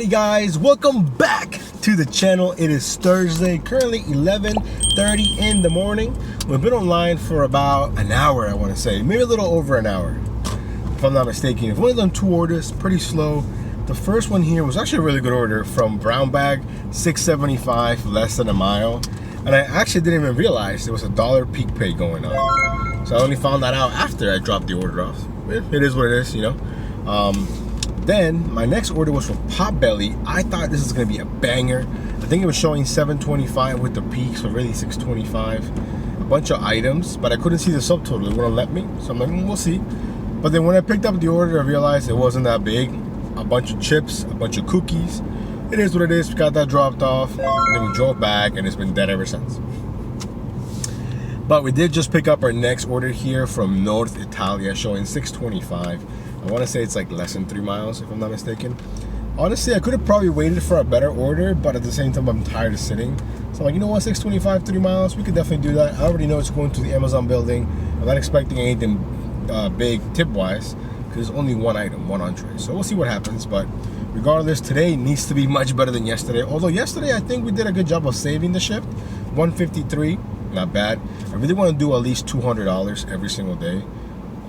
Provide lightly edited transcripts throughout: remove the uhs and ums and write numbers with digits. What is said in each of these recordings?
Alrighty guys, welcome back to the channel. It is Thursday, currently 11:30 in the morning. We've been online for about an hour, I want to say, maybe a little over an hour, if I'm not mistaken. We've only done 2 orders, pretty slow. The first one here was actually a really good order from Brown Bag, $6.75, less than a mile. And I actually didn't even realize there was $1 peak pay going on. So I only found that out after I dropped the order off. It is what it is, you know. Then my next order was from Potbelly. I thought this was gonna be a banger. I think it was showing $7.25 with the peak, so really $6.25. A bunch of items, but I couldn't see the subtotal. It wouldn't let me, so I'm like, we'll see. But then when I picked up the order, I realized it wasn't that big. A bunch of chips, a bunch of cookies. It is what it is. We got that dropped off, and then we drove back, and it's been dead ever since. But we did just pick up our next order here from North Italia, showing $6.25. I want to say it's like less than 3 miles, if I'm not mistaken. Honestly, I could have probably waited for a better order, but at the same time, I'm tired of sitting. So I'm like, you know what, 6.25, 3 miles, we could definitely do that. I already know it's going to the Amazon building. I'm not expecting anything big tip-wise, because there's only one item, one entree. So we'll see what happens, but regardless, today needs to be much better than yesterday. Although yesterday, I think we did a good job of saving the shift. $153, not bad. I really want to do at least $200 every single day.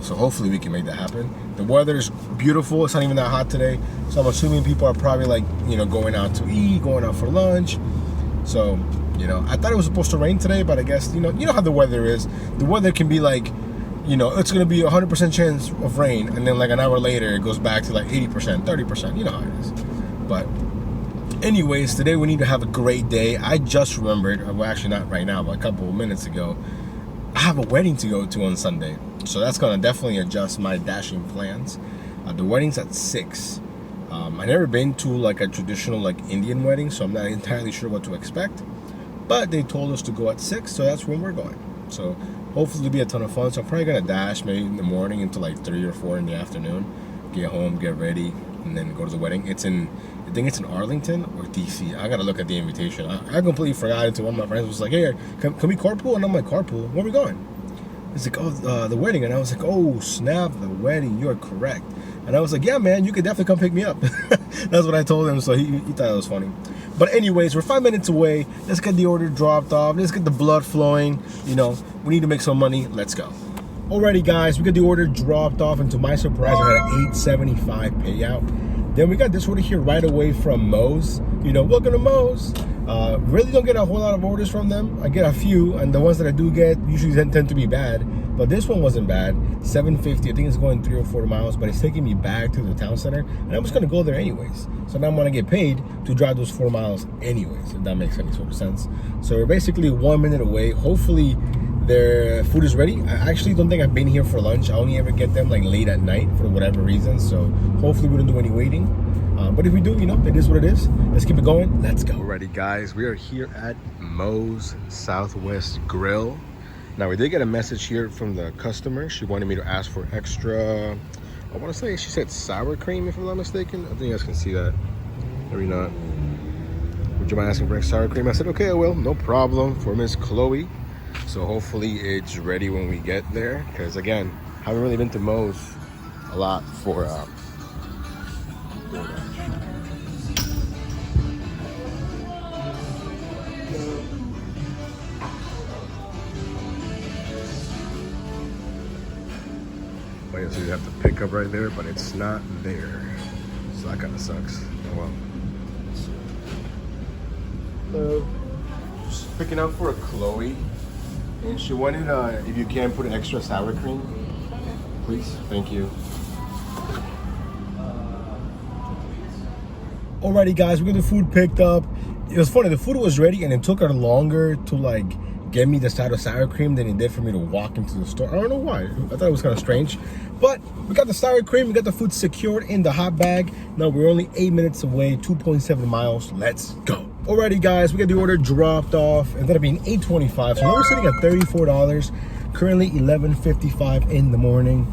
So hopefully we can make that happen. The weather is beautiful. It's not even that hot today. So I'm assuming people are probably like, you know, going out to eat, going out for lunch. So, you know, I thought it was supposed to rain today, but I guess, you know how the weather is. The weather can be like, you know, it's going to be 100% chance of rain. And then like an hour later, it goes back to like 80%, 30%. You know how it is. But anyways, today we need to have a great day. I just remembered, well, actually not right now, but a couple of minutes ago, I have a wedding to go to on Sunday. So that's gonna definitely adjust my dashing plans. The wedding's at 6. I've never been to like a traditional like Indian wedding, so I'm not entirely sure what to expect. But they told us to go at 6, so that's when we're going. So hopefully it'll be a ton of fun. So I'm probably gonna dash maybe in the morning until like 3 or 4 in the afternoon. Get home, get ready, and then go to the wedding. I think it's in Arlington or DC. I gotta look at the invitation. I completely forgot it. One of my friends was like, hey, can we carpool? And I'm like, carpool? Where are we going? He's like, oh, the wedding. And I was like, oh, snap, the wedding. You're correct. And I was like, yeah, man, you could definitely come pick me up. That's what I told him. So he thought it was funny. But anyways, we're 5 minutes away. Let's get the order dropped off. Let's get the blood flowing. You know, we need to make some money. Let's go. Alrighty, guys, we got the order dropped off. And to my surprise, I had an $8.75 payout. Then we got this order here right away from Moe's. You know, welcome to Moe's. Really don't get a whole lot of orders from them. I get a few, and the ones that I do get usually tend to be bad. But this one wasn't bad. $7.50. I think it's going 3 or 4 miles, but it's taking me back to the town center, and I'm just gonna go there anyways. So now I'm gonna get paid to drive those 4 miles anyways, if that makes any sort of sense. So we're basically 1 minute away. Hopefully their food is ready. I actually don't think I've been here for lunch. I only ever get them like late at night for whatever reason. So hopefully we don't do any waiting. But if we do, you know, it is what it is. Let's keep it going. Let's go. Alrighty, guys, we are here at Moe's Southwest Grill. Now, we did get a message here from the customer. She wanted me to ask for extra, I want to say she said sour cream, if I'm not mistaken. I think you guys can see that. Maybe not. Would you mind asking for extra sour cream? I said, okay, I will. No problem, for Miss Chloe. So hopefully it's ready when we get there. Because again, haven't really been to Moe's a lot for DoorDash. Oh yeah, so you have to pick up right there, but it's not there. So that kind of sucks. Oh well. Hello. Just picking up for a Chloe. And she wanted, if you can, put extra sour cream. Please, thank you. Alrighty, guys, we got the food picked up. It was funny, the food was ready and it took her longer to like get me the side of sour cream than it did for me to walk into the store. I don't know why. I thought it was kind of strange. But we got the sour cream, we got the food secured in the hot bag. Now we're only 8 minutes away, 2.7 miles. Let's go. Alrighty, guys, we got the order dropped off. It ended up being $8.25. So now we're sitting at $34. Currently 11:55 in the morning.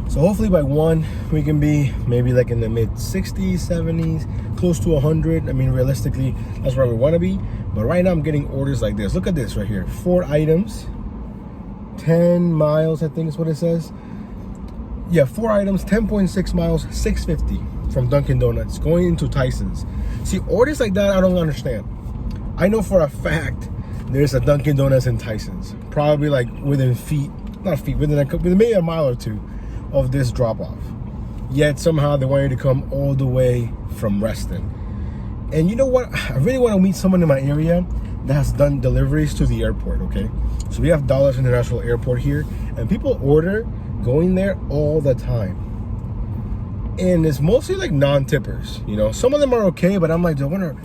So hopefully by 1, we can be maybe like in the mid 60s, 70s, close to 100. I mean, realistically, that's where we want to be. But right now I'm getting orders like this. Look at this right here. 4 items, 10 miles, I think is what it says. Yeah, 4 items, 10.6 miles, $6.50. from Dunkin' Donuts going into Tyson's. See, orders like that, I don't understand. I know for a fact there's a Dunkin' Donuts in Tyson's, probably like within within maybe a mile or two of this drop-off. Yet somehow they want you to come all the way from Reston. And you know what? I really want to meet someone in my area that has done deliveries to the airport, okay? So we have Dallas International Airport here, and people order going there all the time. And it's mostly like non-tippers, you know? Some of them are okay, but I'm like, I wonder,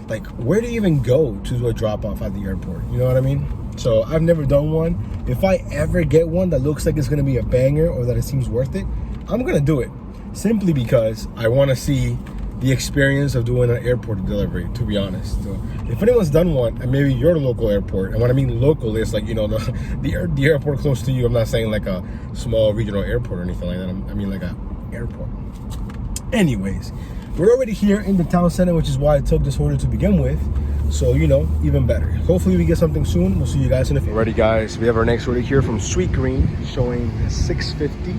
like, where do you even go to do a drop-off at the airport? You know what I mean? So I've never done one. If I ever get one that looks like it's gonna be a banger or that it seems worth it, I'm gonna do it. Simply because I wanna see the experience of doing an airport delivery, to be honest. So if anyone's done one, and maybe your local airport, and what I mean local is like, you know, the airport close to you. I'm not saying like a small regional airport or anything like that. I mean like a airport. Anyways, we're already here in the town center, which is why I took this order to begin with. So, you know, even better. Hopefully we get something soon. We'll see you guys in a few. Alrighty guys, we have our next order here from Sweet Green showing $6.50.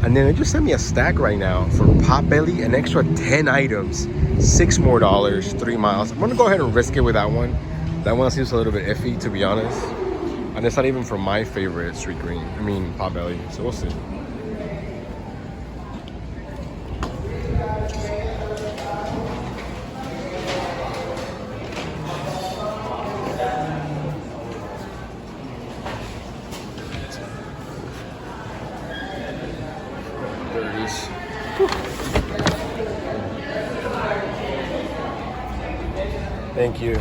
And then they just sent me a stack right now for Potbelly, an extra 10 items, $6 more, 3 miles. I'm gonna go ahead and risk it with that one. That one seems a little bit iffy, to be honest. And it's not even from my favorite Sweet Green. I mean, Potbelly, so we'll see. Thank you.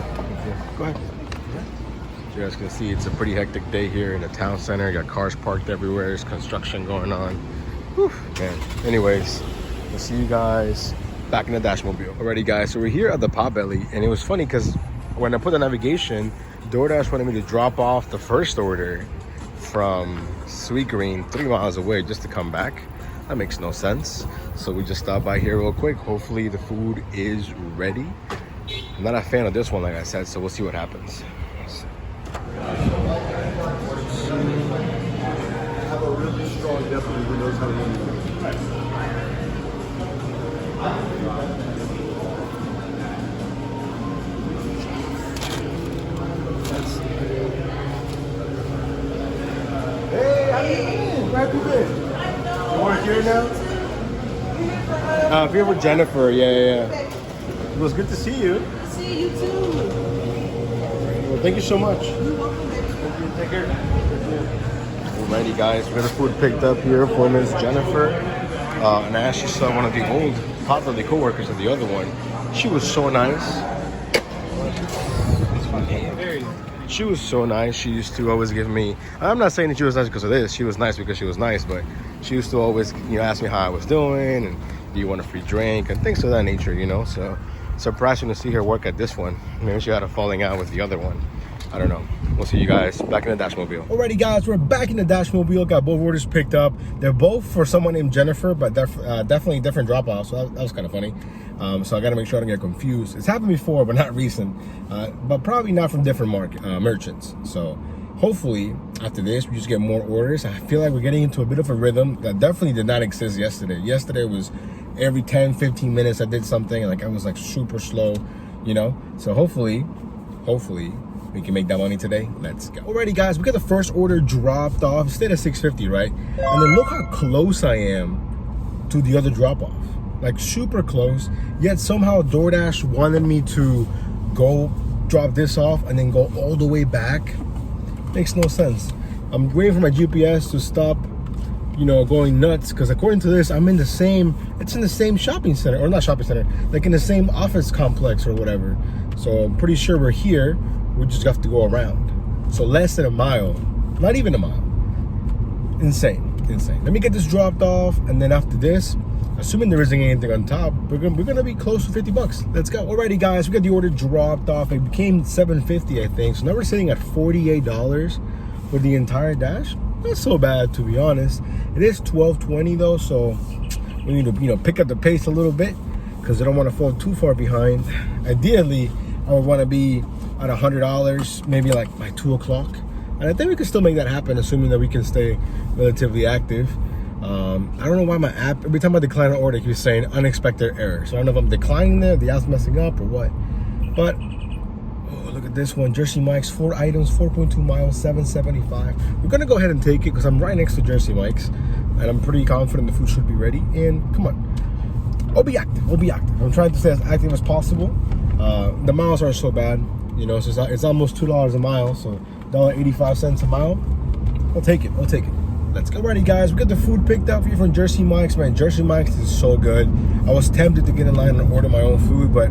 Go ahead. So you guys can see it's a pretty hectic day here in the town center. You got cars parked everywhere. There's construction going on. Whew, man. Anyways, we'll see you guys back in the Dashmobile. Alrighty guys, so we're here at the Potbelly, and it was funny because when I put the navigation, DoorDash wanted me to drop off the first order from Sweet Green 3 miles away just to come back. That makes no sense. So we just stopped by here real quick. Hopefully the food is ready. I'm not a fan of this one, like I said, so we'll see what happens. Have a really strong deputy who knows how to manipulate. Hey, how you been? Where have you been? You work here now? I'm here with Jennifer, yeah. It was good to see you. See you too. Well, thank you so much. You're welcome, baby. Take care. Alrighty, guys, we got the food picked up here for Miss Jennifer. And I actually saw one of the old Potbelly co-workers of the other one. She was so nice. She was so nice. She used to always give me, I'm not saying that she was nice because of this. She was nice because she was nice, but she used to always, you know, ask me how I was doing and do you want a free drink and things of that nature, you know. So surprising to see her work at this one. Maybe she had a falling out with the other one. I don't know. We'll see you guys back in the Dashmobile. Alrighty guys, we're back in the Dashmobile. Got both orders picked up. They're both for someone named Jennifer, but they're definitely different drop-offs. So that was kind of funny. So I got to make sure I don't get confused. It's happened before, but not recent. But probably not from different merchants. So hopefully after this, we just get more orders. I feel like we're getting into a bit of a rhythm that definitely did not exist yesterday. Yesterday was every 10-15 minutes I did something, like I was like super slow, you know. So hopefully we can make that money today. Let's go. Alrighty guys, we got the first order dropped off. It stayed at $6.50, right? And then look how close I am to the other drop off. Like super close. Yet somehow DoorDash wanted me to go drop this off and then go all the way back. Makes no sense. I'm waiting for my GPS to stop, you know, going nuts, because according to this, I'm in the same, it's in the same shopping center, or not shopping center, like in the same office complex or whatever. So I'm pretty sure we're here. We just have to go around. So less than a mile, not even a mile. Insane. Let me get this dropped off, and then after this, assuming there isn't anything on top, we're gonna be close to 50 bucks. Let's go. Alrighty guys, we got the order dropped off. It became $7.50, I think. So now we're sitting at $48 for the entire dash. Not so bad, to be honest. It is $12.20 though, so we need to, you know, pick up the pace a little bit because I don't want to fall too far behind. Ideally, I would want to be at $100, maybe like by 2 o'clock. And I think we can still make that happen, assuming that we can stay relatively active. I don't know why my app, every time I decline an order, it keeps saying unexpected error. So I don't know if I'm declining there, the app's messing up or what. But oh, look at this one, Jersey Mike's, 4 items, 4.2 miles, $7.75. We're gonna go ahead and take it because I'm right next to Jersey Mike's, and I'm pretty confident the food should be ready. And come on, I'll be active. I'm trying to stay as active as possible. The miles aren't so bad, you know. So it's almost $2 a mile, so $1.85 a mile. I'll take it. Let's go. Alrighty, guys, we got the food picked up here from Jersey Mike's. Man, Jersey Mike's is so good. I was tempted to get in line and order my own food, but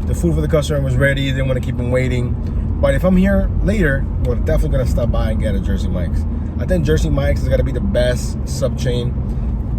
the food for the customer was ready. Didn't want to keep him waiting. But if I'm here later, we're definitely gonna stop by and get a Jersey Mike's. I think Jersey Mike's is gonna be the best sub chain.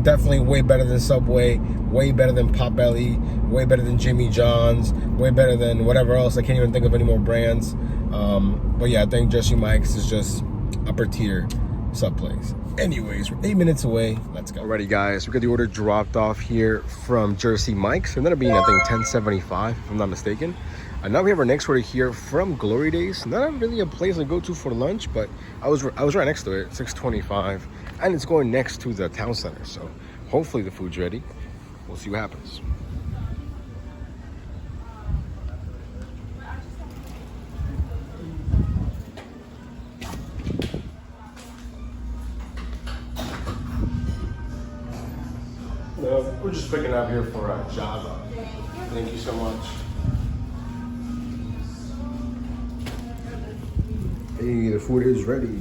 Definitely way better than Subway, way better than Potbelly, way better than Jimmy John's, way better than whatever else. I can't even think of any more brands. But yeah, I think Jersey Mike's is just upper tier sub place. Anyways, we're 8 minutes away. Let's go. Alrighty, guys, we got the order dropped off here from Jersey Mike's. It ended up being, I think, $10.75 if I'm not mistaken. And now we have our next order here from Glory Days. Not really a place to go to for lunch, but I was right next to it, $6.25, and it's going next to the town center. So hopefully the food's ready. We'll see what happens. We're just picking up here for Java. Thank you so much. Hey, the food is ready.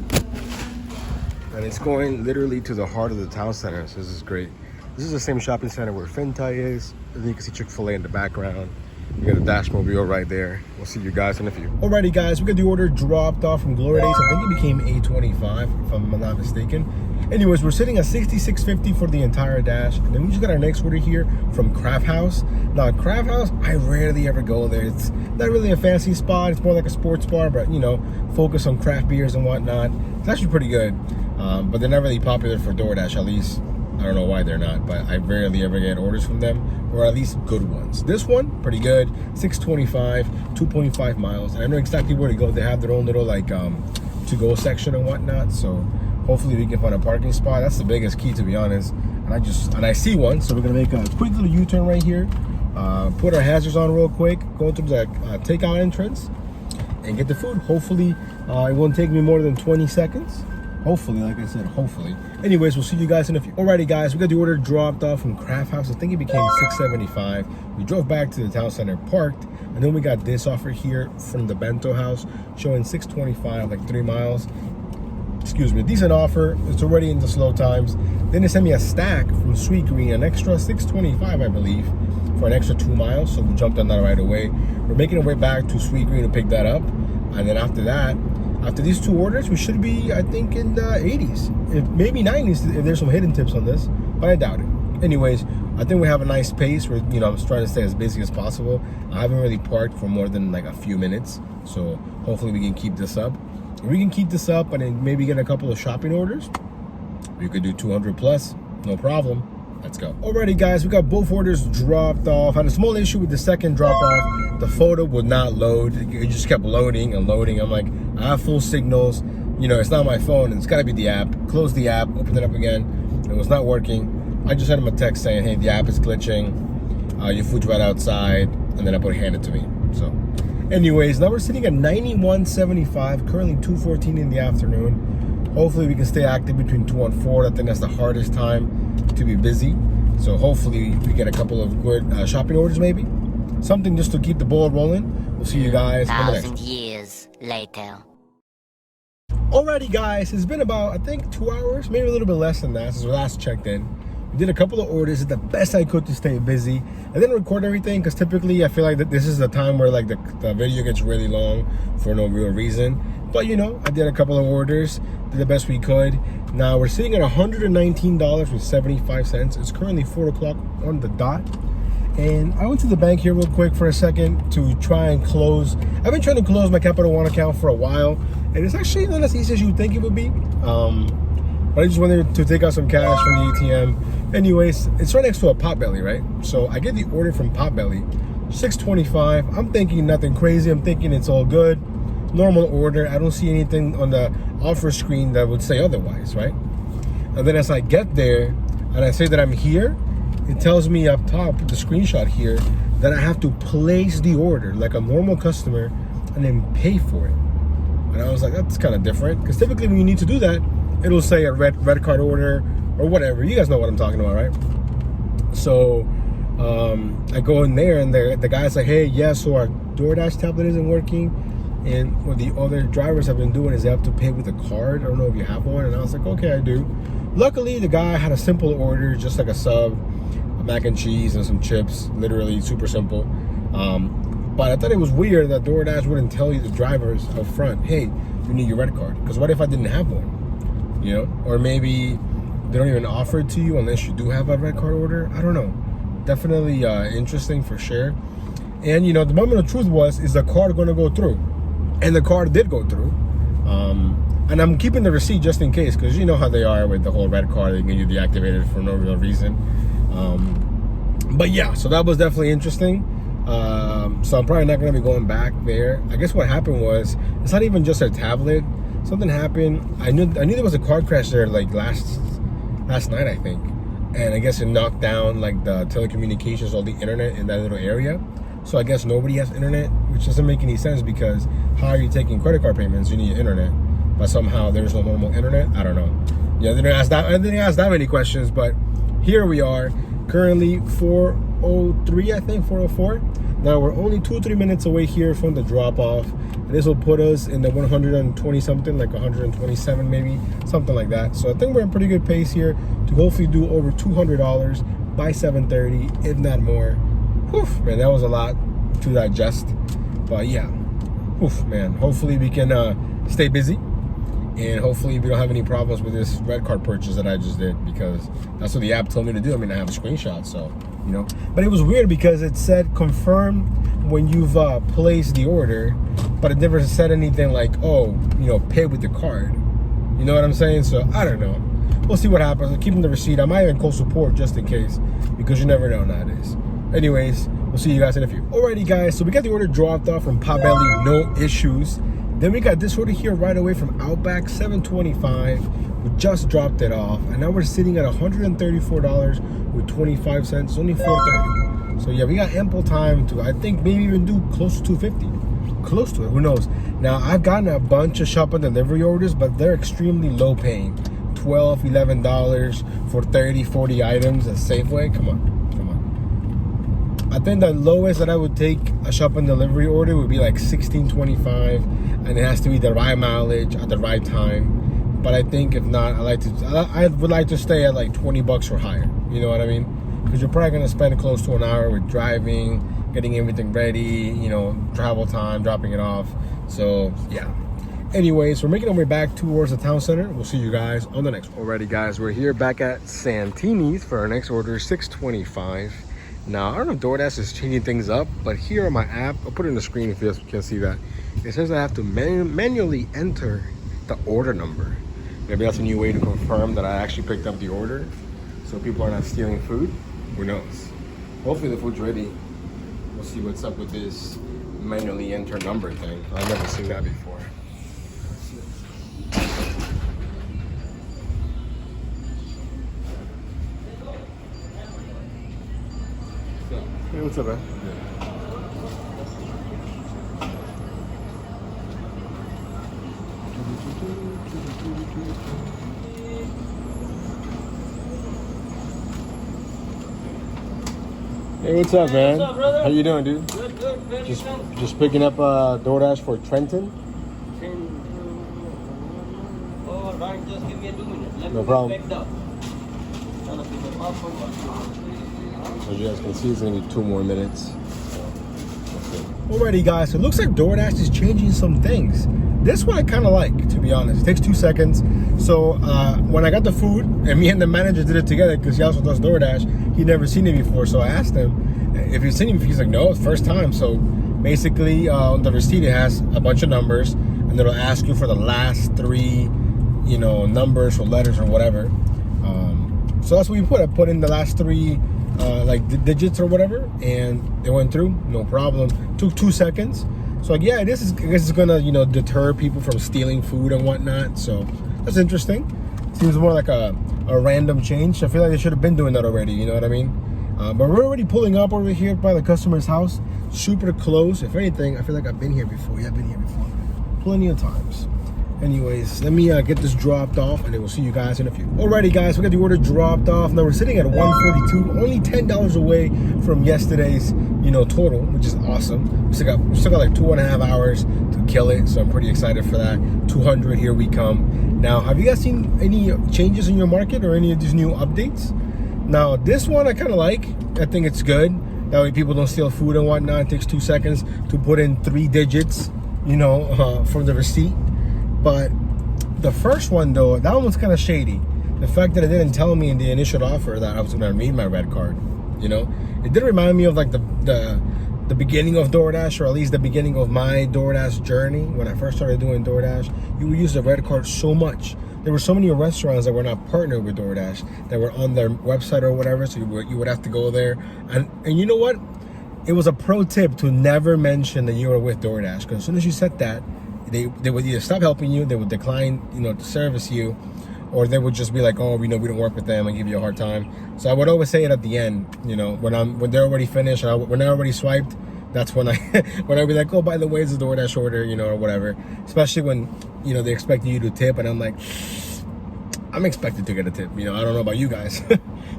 And it's going literally to the heart of the town center, so this is great. This is the same shopping center where Fintai is. I think you can see Chick-fil-A in the background. We got a Dashmobile right there. We'll see you guys in a few. Alrighty, guys, we got the order dropped off from Glory Days. I think it became $8.25 if I'm not mistaken. Anyways, we're sitting at $66.50 for the entire dash, and then we just got our next order here from Craft House. Now, Craft House, I rarely ever go there. It's not really a fancy spot. It's more like a sports bar, but you know, focus on craft beers and whatnot. It's actually pretty good, but they're not really popular for DoorDash. At least I don't know why they're not, but I rarely ever get orders from them, or at least good ones. This one, pretty good, $6.25, 2.5 miles. And I know exactly where to go. They have their own little like to-go section and whatnot. So hopefully we can find a parking spot. That's the biggest key, to be honest. And I see one, so we're gonna make a quick little U-turn right here. Put our hazards on real quick. Go to the takeout entrance and get the food. Hopefully it won't take me more than 20 seconds. Hopefully, like I said, hopefully. Anyways, we'll see you guys in a few. Alrighty, guys, we got the order dropped off from Craft House. I think it became $6.75. We drove back to the town center, parked, and then we got this offer here from the Bento House, showing $6.25, like 3 miles. Excuse me, decent offer. It's already in the slow times. Then they sent me a stack from Sweet Green, an extra $6.25, I believe, for an extra 2 miles. So we jumped on that right away. We're making our way back to Sweet Green to pick that up, and then after that, after these 2 orders, we should be, I think, in the 80s, maybe 90s if there's some hidden tips on this, but I doubt it. Anyways, I think we have a nice pace. We're, you know, I'm trying to stay as busy as possible. I haven't really parked for more than like a few minutes, so hopefully we can keep this up. If we can keep this up and then maybe get a couple of shopping orders, we could do 200 plus, no problem. Let's go. Alrighty, guys, we got both orders dropped off. Had a small issue with the second drop off. The photo would not load. It just kept loading and loading. I'm like, I have full signals. You know, it's not my phone. It's got to be the app. Close the app, open it up again. It was not working. I just sent him a text saying, hey, the app is glitching. Your food's right outside. And then I hand it to me. So anyways, now we're sitting at $91.75, currently 2:14 in the afternoon. Hopefully we can stay active between 2 and 4. I think that's the hardest time to be busy. So hopefully we get a couple of good shopping orders, maybe. Something just to keep the ball rolling. We'll see you guys in the next 1,000 years later. Alrighty, guys, it's been about, I think, 2 hours, maybe a little bit less than that since we last checked in. We did a couple of orders, did the best I could to stay busy. I didn't record everything because typically I feel like that this is the time where like the video gets really long for no real reason. But you know, I did a couple of orders, did the best we could. Now we're sitting at $119.75. It's currently 4 o'clock on the dot. And I went to the bank here real quick for a second to try and close. I've been trying to close my Capital One account for a while, and it's actually not as easy as you would think it would be. But I just wanted to take out some cash from the ATM. Anyways, it's right next to a Potbelly, right? So I get the order from Potbelly, $6.25. I'm thinking nothing crazy. I'm thinking it's all good. Normal order. I don't see anything on the offer screen that would say otherwise, right? And then as I get there, and I say that I'm here, it tells me up top, the screenshot here, that I have to place the order like a normal customer and then pay for it. And I was like, that's kind of different, because typically when you need to do that, it'll say a red card order or whatever. You guys know what I'm talking about, right? So I go in there, and the guy's like, hey, yeah, so our DoorDash tablet isn't working, and what the other drivers have been doing is they have to pay with a card. I don't know if you have one. And I was like, okay, I do. Luckily, the guy had a simple order, just like a sub, a mac and cheese, and some chips. Literally super simple. But I thought it was weird that DoorDash wouldn't tell you, the drivers up front, hey, you need your red card. Because what if I didn't have one? You know? Or maybe they don't even offer it to you unless you do have a red card order. I don't know. Definitely interesting for sure. And you know, the moment of truth is the card going to go through? And the card did go through. And I'm keeping the receipt just in case, because you know how they are with the whole red card. They can get you deactivated for no real reason. But yeah, so that was definitely interesting. So I'm probably not going to be going back there. I guess what happened was, it's not even just a tablet. Something happened. I knew there was a car crash there like last night, I think. And I guess it knocked down like the telecommunications, all the internet in that little area. So I guess nobody has internet, which doesn't make any sense, because how are you taking credit card payments? You need internet. But somehow there's no normal internet. I don't know. Yeah, I didn't ask that many questions, but here we are. Currently 4:03, I think, 4:04. Now we're only 2-3 minutes away here from the drop off. And this will put us in the 120 something, like 127 maybe, something like that. So I think we're in pretty good pace here to hopefully do over $200 by 7:30, if not more. Whew, man, that was a lot to digest. But yeah, whew, man, hopefully we can stay busy. And hopefully we don't have any problems with this red card purchase that I just did, because that's what the app told me to do. I mean, I have a screenshot, so, you know. But it was weird because it said confirm when you've placed the order, but it never said anything like, oh, you know, pay with the card. You know what I'm saying? So, I don't know. We'll see what happens. I'm keeping the receipt. I might even call support just in case, because you never know nowadays. Anyways, we'll see you guys in a few. Alrighty, guys. So we got the order dropped off from Potbelly, no issues. Then we got this order here right away from Outback, $7.25. We just dropped it off, and now we're sitting at $134 with 25 cents. Only $4.30. So yeah, we got ample time to, I think, maybe even do close to $2.50. Close to it. Who knows? Now I've gotten a bunch of shop and delivery orders, but they're extremely low paying. $12, $11 for 30, 40 items at Safeway. Come on. I think the lowest that I would take a shop and delivery order would be like $16.25, and it has to be the right mileage at the right time. But I think if not, I would like to stay at like $20 or higher. You know what I mean? Because you're probably gonna spend close to an hour with driving, getting everything ready, you know, travel time, dropping it off. So yeah. Anyways, we're making our way back towards the town center. We'll see you guys on the next one. Alrighty, guys, we're here back at Santini's for our next order, $6.25. Now, I don't know if DoorDash is changing things up, but here on my app, I'll put it on the screen if you guys can see that. It says I have to manually enter the order number. Maybe that's a new way to confirm that I actually picked up the order, so people are not stealing food. Who knows? Hopefully the food's ready. We'll see what's up with this manually enter number thing. I've never seen that before. Hey, what's up, man? Hey, what's up, man? What's up, brother? How you doing, dude? Good. Just picking up DoorDash for Trenton. All right, just give me a 2 minutes. Let No me problem. get backed up. Trying to pick them up from As you guys can see, it's gonna be 2 more minutes. Alrighty, guys, so it looks like DoorDash is changing some things. This one I kind of like, to be honest. It takes 2 seconds. So when I got the food, and me and the manager did it together because he also does DoorDash, he'd never seen it before. So I asked him if he's seen it before. He's like, no, it's first time. So basically, on the receipt, it has a bunch of numbers, and it'll ask you for the last 3, you know, numbers or letters or whatever. So that's what we put. I put in the last 3 like digits or whatever, and it went through, no problem. Took 2 seconds. So like, yeah, I guess it's gonna, you know, deter people from stealing food and whatnot. So that's interesting. Seems more like a random change. I feel like they should have been doing that already, you know what I mean? But we're already pulling up over here by the customer's house. Super close. If anything, I feel like I've been here before. Yeah, I've been here before. Plenty of times. Anyways, let me get this dropped off, and then we'll see you guys in a few. Alrighty, guys, we got the order dropped off. Now we're sitting at 142, only $10 away from yesterday's, total, which is awesome. We still got like 2.5 hours to kill it, so I'm pretty excited for that. 200, here we come. Now, have you guys seen any changes in your market or any of these new updates? Now, this one I kind of like. I think it's good. That way people don't steal food and whatnot. It takes 2 seconds to put in 3 digits, from the receipt. But the first one, though, that one was kind of shady. The fact that it didn't tell me in the initial offer that I was going to read my red card, It did remind me of like the beginning of DoorDash, or at least the beginning of my DoorDash journey. When I first started doing DoorDash, you would use the red card so much. There were so many restaurants that were not partnered with DoorDash, that were on their website or whatever, so you would have to go there. And you know what? It was a pro tip to never mention that you were with DoorDash, because as soon as you said that, they would either stop helping you, they would decline, to service you, or they would just be like, oh, we don't work with them and give you a hard time. So I would always say it at the end, when they're already finished, when they're already swiped, that's when I'd be like, oh, by the way, it's a DoorDash order, or whatever. Especially when, they expect you to tip, and I'm like, I'm expected to get a tip, I don't know about you guys.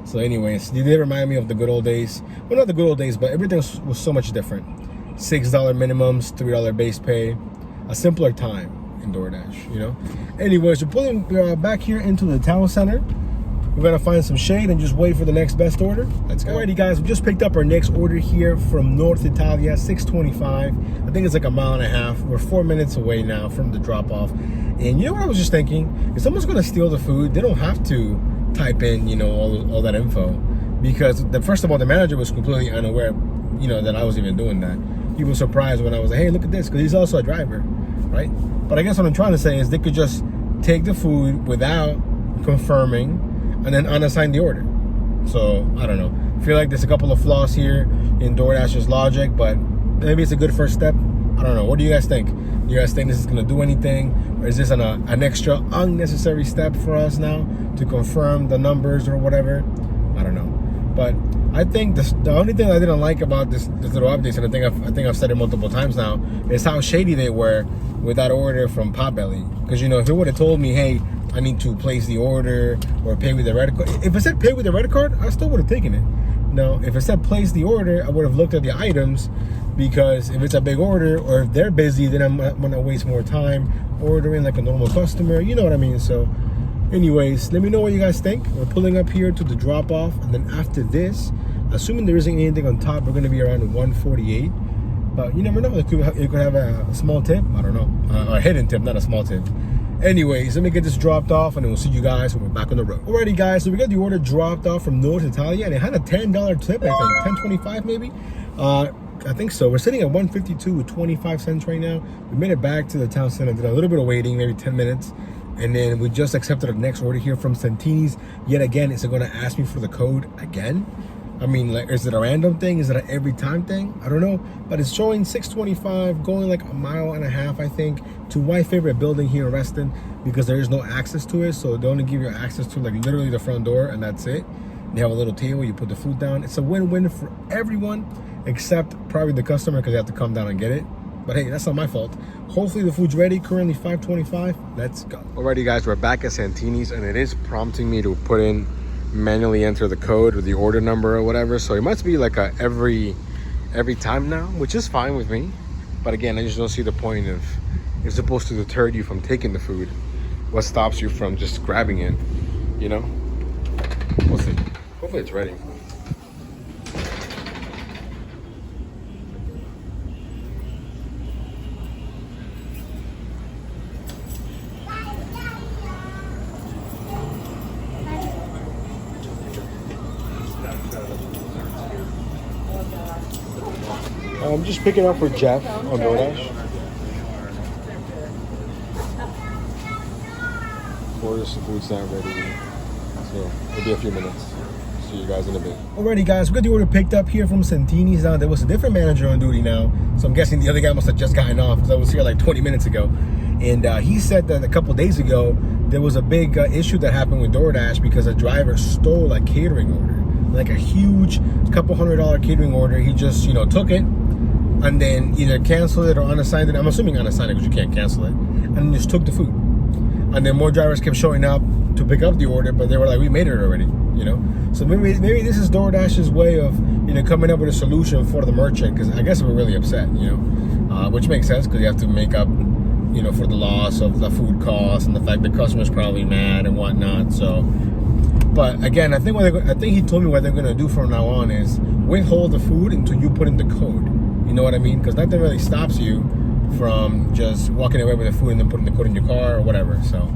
So anyways, they did remind me of the good old days. Well, not the good old days, but everything was so much different. $6 minimums, $3 base pay, a simpler time in DoorDash, Anyways, we're pulling back here into the town center. We're gonna find some shade and just wait for the next best order. Let's go. Alrighty, guys, we just picked up our next order here from North Italia, 625. I think it's like a mile and a half. We're 4 minutes away now from the drop off. And you know what I was just thinking? If someone's gonna steal the food, they don't have to type in, all that info. Because first of all, the manager was completely unaware, that I was even doing that. He was surprised when I was like, hey, look at this, because he's also a driver, right? But I guess what I'm trying to say is they could just take the food without confirming and then unassign the order. So, I don't know. I feel like there's a couple of flaws here in DoorDash's logic, but maybe it's a good first step. I don't know. What do you guys think? Do you guys think this is going to do anything? Or is this an extra unnecessary step for us now to confirm the numbers or whatever? I don't know. But I think the only thing I didn't like about this little updates, and I think I've said it multiple times now, is how shady they were with that order from Potbelly. Because, if they would have told me, hey, I need to place the order or pay with the red card. If it said pay with the red card, I still would have taken it. Now, if it said place the order, I would have looked at the items, because if it's a big order or if they're busy, then I'm going to waste more time ordering like a normal customer. You know what I mean? So anyways, let me know what you guys think. We're pulling up here to the drop off, and then after this, assuming there isn't anything on top, we're going to be around 148. But you never know, it could have a small tip. I don't know, a hidden tip, not a small tip. Anyways, let me get this dropped off, and then we'll see you guys when we're back on the road. Alrighty, guys, so we got the order dropped off from North Italia, and it had a $10 tip, I think, $10.25 maybe. I think so. We're sitting at 152 with 25 cents right now. We made it back to the town center, did a little bit of waiting, maybe 10 minutes. And then we just accepted our next order here from Santini's. Yet again, is it going to ask me for the code again? I mean, like, is it a random thing? Is it an every time thing? I don't know. But it's showing 625, going like a mile and a half, I think, to my favorite building here in Reston, because there is no access to it. So they only give you access to like literally the front door, and that's it. They have a little table, you put the food down. It's a win-win for everyone, except probably the customer, because they have to come down and get it. But hey, that's not my fault. Hopefully the food's ready. Currently $5.25. Let's go. Alrighty, guys, we're back at Santini's, and it is prompting me to manually enter the code or the order number or whatever. So it must be like a every time now, which is fine with me. But again, I just don't see the point of, it's supposed to deter you from taking the food. What stops you from just grabbing it? We'll see. Hopefully it's ready. I'm just picking up for Jeff on DoorDash. Of course, the food's not ready, so it'll be a few minutes. See you guys in a bit. Alrighty guys, we got the order picked up here from Santini's. Now there was a different manager on duty now, so I'm guessing the other guy must have just gotten off because I was here like 20 minutes ago. And he said that a couple days ago there was a big issue that happened with DoorDash because a driver stole a catering order, like a huge couple $100 catering order. He just, you know, took it and then either canceled it or unassigned it. I'm assuming unassigned it because you can't cancel it, and then just took the food. And then more drivers kept showing up to pick up the order, but they were like, we made it already, you know? So maybe this is DoorDash's way of, you know, coming up with a solution for the merchant, because I guess they were really upset, you know? Which makes sense, because you have to make up, you know, for the loss of the food costs and the fact the customer's probably mad and whatnot, so. But again, I think he told me what they're gonna do from now on is withhold the food until you put in the code. You know what I mean? Because nothing really stops you from just walking away with the food and then putting the code in your car or whatever. So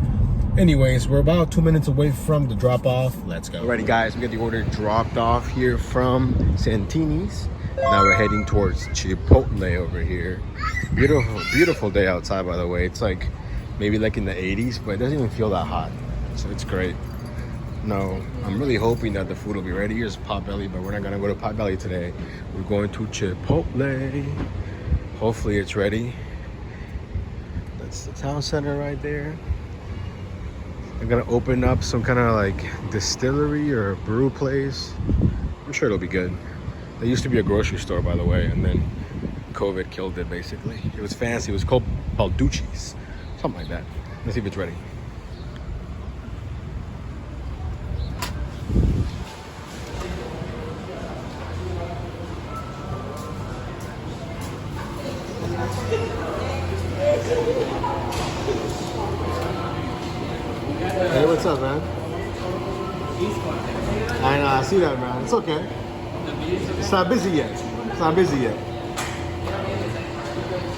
anyways, we're about 2 minutes away from the drop off. Let's go. Alrighty guys, we got the order dropped off here from Santini's. Now we're heading towards Chipotle over here. Beautiful day outside, by the way. It's like maybe like in the 80s, but it doesn't even feel that hot, so it's great. No, I'm really hoping that the food will be ready. Here's Potbelly, but we're not gonna go to Potbelly today. We're going to Chipotle. Hopefully it's ready. That's the town center right there. I'm gonna open up some kind of like distillery or brew place. I'm sure it'll be good. There used to be a grocery store, by the way, and then COVID killed it basically. It was fancy. It was called Balducci's, something like that. Let's see if it's ready. Hey, what's up, man? I know, I see that, man. It's okay. It's not busy yet. It's not busy yet.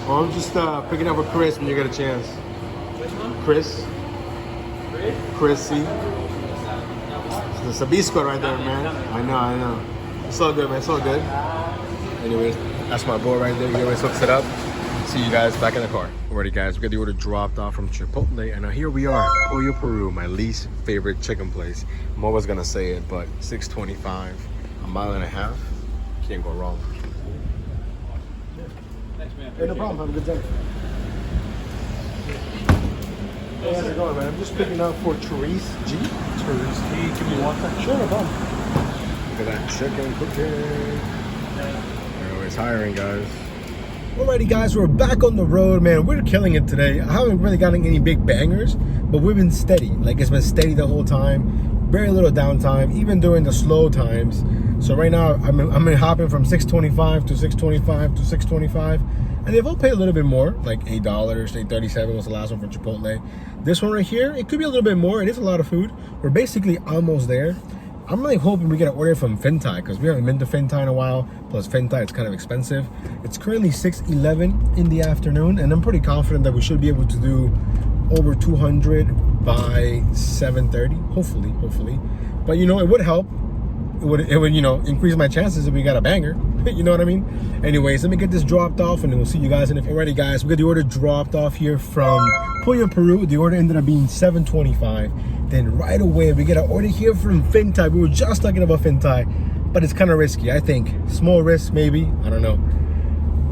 Oh, I'm just picking up with Chris when you get a chance. Chris? Chris, see? It's a Sabisco right there, man. I know. It's all good, man. It's all good. Anyways, that's my boy right there. He always hooks it up. See you guys back in the car. Alrighty guys, we got the order dropped off from Chipotle, and now here we are, Pollo Peru, my least favorite chicken place. I'm always gonna say it, but $6.25, a mile and a half, can't go wrong. Thanks, man. Hey, no problem, have a good day. Hey, how's it going, man? I'm just picking up for Therese G. Therese G, give me one second. Sure, no problem. Look at that chicken cooking. They're always hiring, guys. Alrighty guys, we're back on the road, man. We're killing it today. I haven't really gotten any big bangers, but we've been steady. Like, it's been steady the whole time. Very little downtime, even during the slow times. So right now, I'm hopping from $6.25 to $6.25 to $6.25. And they've all paid a little bit more, like $8, $8.37 was the last one from Chipotle. This one right here, it could be a little bit more. It is a lot of food. We're basically almost there. I'm really hoping we get an order from Fintai because we haven't been to Fintai in a while. Plus Fintai, it's kind of expensive. It's currently 6:11 in the afternoon, and I'm pretty confident that we should be able to do over 200 by 7:30. Hopefully. But you know, it would help. It would you know, increase my chances if we got a banger. You know what I mean? Anyways, let me get this dropped off, and then we'll see you guys in a few. Alrighty, guys, we got the order dropped off here from Pollo Peru. The order ended up being $7.25. Then right away, we get an order here from Fintai. We were just talking about Fintai, but it's kind of risky, I think. Small risk, maybe. I don't know.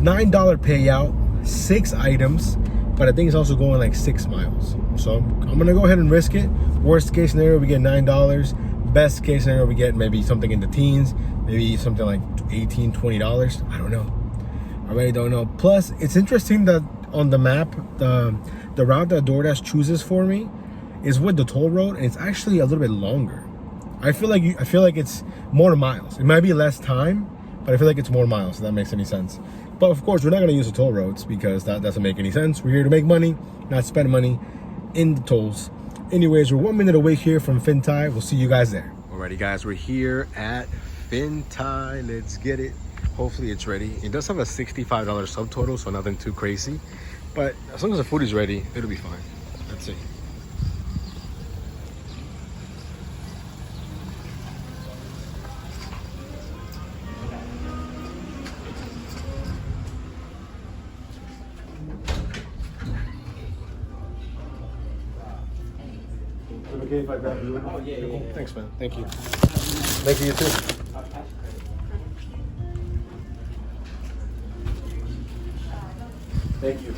$9 payout, 6 items, but I think it's also going like 6 miles. So I'm gonna go ahead and risk it. Worst case scenario, we get $9. Best case scenario, we get maybe something in the teens, maybe something like $18, $20. I don't know. I really don't know. Plus, it's interesting that on the map, the route that DoorDash chooses for me is with the toll road, and it's actually a little bit longer. I feel like it's more miles. It might be less time, but I feel like it's more miles, if that makes any sense. But of course, we're not gonna use the toll roads because that doesn't make any sense. We're here to make money, not spend money in the tolls. Anyways, we're 1 minute away here from Fintai. We'll see you guys there. Alrighty guys, we're here at Fintai. Let's get it. Hopefully it's ready. It does have a $65 subtotal, so nothing too crazy. But as long as the food is ready, it'll be fine. Let's see. Okay, if I grab you. Oh, yeah. Thanks, man. Thank you. Thank you, you too. Thank you.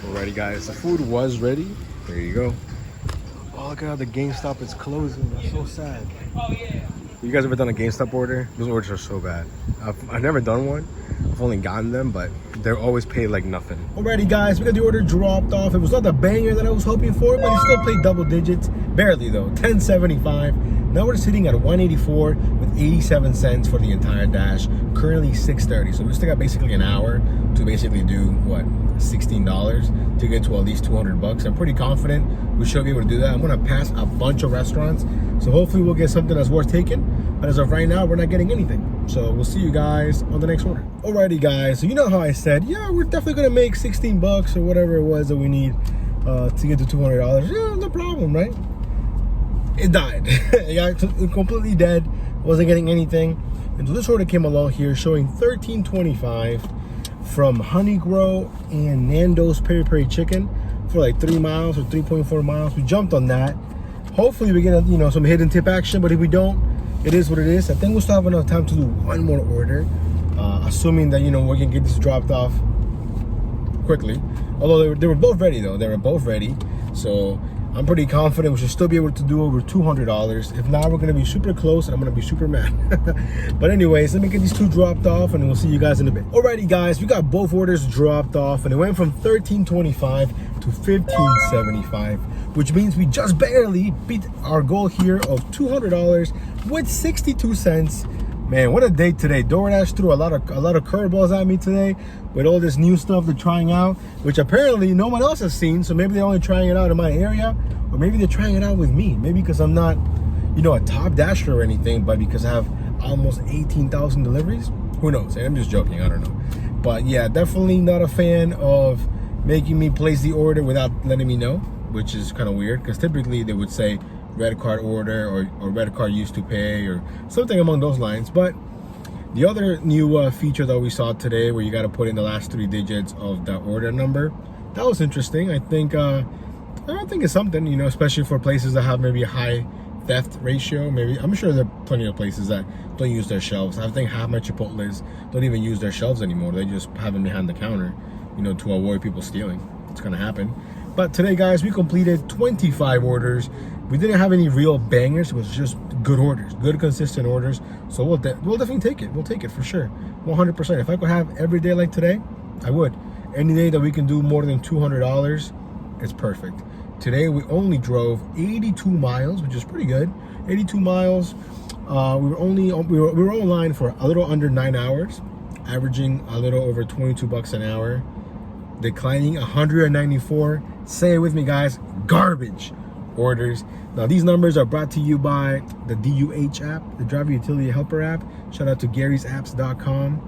Alrighty, guys, the food was ready. There you go. Oh, look at how the GameStop is closing. That's so sad. You guys ever done a GameStop order? Those orders are so bad. I've never done one. I've only gotten them, but they're always paid like nothing. Alrighty, guys, we got the order dropped off. It was not the banger that I was hoping for, but it still paid double digits. Barely though, $10.75. Now we're sitting at $184 with 87 cents for the entire dash. Currently $6:30, so we still got basically an hour to basically do what, $16 to get to at least 200 bucks. I'm pretty confident we should be able to do that. I'm gonna pass a bunch of restaurants, so hopefully we'll get something that's worth taking. But as of right now, we're not getting anything. So we'll see you guys on the next order. Alrighty, guys. So you know how I said, yeah, we're definitely gonna make 16 bucks or whatever it was that we need to get to $200. Yeah, no problem, right? It died. It got completely dead. Wasn't getting anything. And so this order came along here showing $13.25 from Honey Grow and Nando's Peri Peri Chicken for like 3 miles or 3.4 miles. We jumped on that. Hopefully we get some hidden tip action, but if we don't, it is what it is. I think we'll still have enough time to do one more order, assuming that we can get this dropped off quickly. Although they were both ready though. They were both ready. So I'm pretty confident we should still be able to do over $200. If not, we're gonna be super close and I'm gonna be super mad. But anyways, let me get these two dropped off and we'll see you guys in a bit. Alrighty, guys, we got both orders dropped off and it went from $13.25 to $15.75, which means we just barely beat our goal here of $200 with 62 cents. Man, what a day today. DoorDash threw a lot of curveballs at me today with all this new stuff they're trying out, which apparently no one else has seen. So maybe they're only trying it out in my area, or maybe they're trying it out with me. Maybe because I'm not, a top dasher or anything, but because I have almost 18,000 deliveries. Who knows? I'm just joking. I don't know. But yeah, definitely not a fan of making me place the order without letting me know, which is kind of weird because typically they would say red card order or red card used to pay or something along those lines. But the other new feature that we saw today where you got to put in the last 3 digits of the order number, that was interesting. I think it's something, especially for places that have maybe a high theft ratio. Maybe I'm sure there are plenty of places that don't use their shelves. I think half my Chipotles don't even use their shelves anymore. They just have them behind the counter, to avoid people stealing. It's gonna happen. But today, guys, we completed 25 orders. We didn't have any real bangers. It was just good orders, good consistent orders. So we'll definitely take it. We'll take it for sure, 100%. If I could have every day like today, I would. Any day that we can do more than $200, it's perfect. Today we only drove 82 miles, which is pretty good. 82 miles. We were online for a little under 9 hours, averaging a little over 22 bucks an hour. Declining 194, say it with me, guys, garbage orders. Now these numbers are brought to you by the DUH app, the Driver Utility Helper app. Shout out to garysapps.com.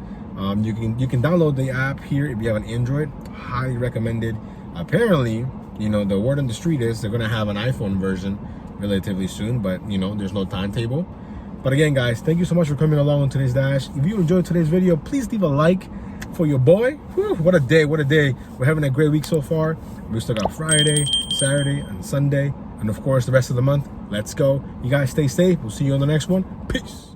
You can download the app here if you have an Android. Highly recommended. Apparently, the word on the street is they're gonna have an iPhone version relatively soon, but there's no timetable. But again, guys, thank you so much for coming along on today's dash. If you enjoyed today's video, please leave a like for your boy. Whew, what a day, what a day. We're having a great week so far. We still got Friday, Saturday, and Sunday, and of course the rest of the month. Let's go. You guys stay safe. We'll see you on the next one. Peace.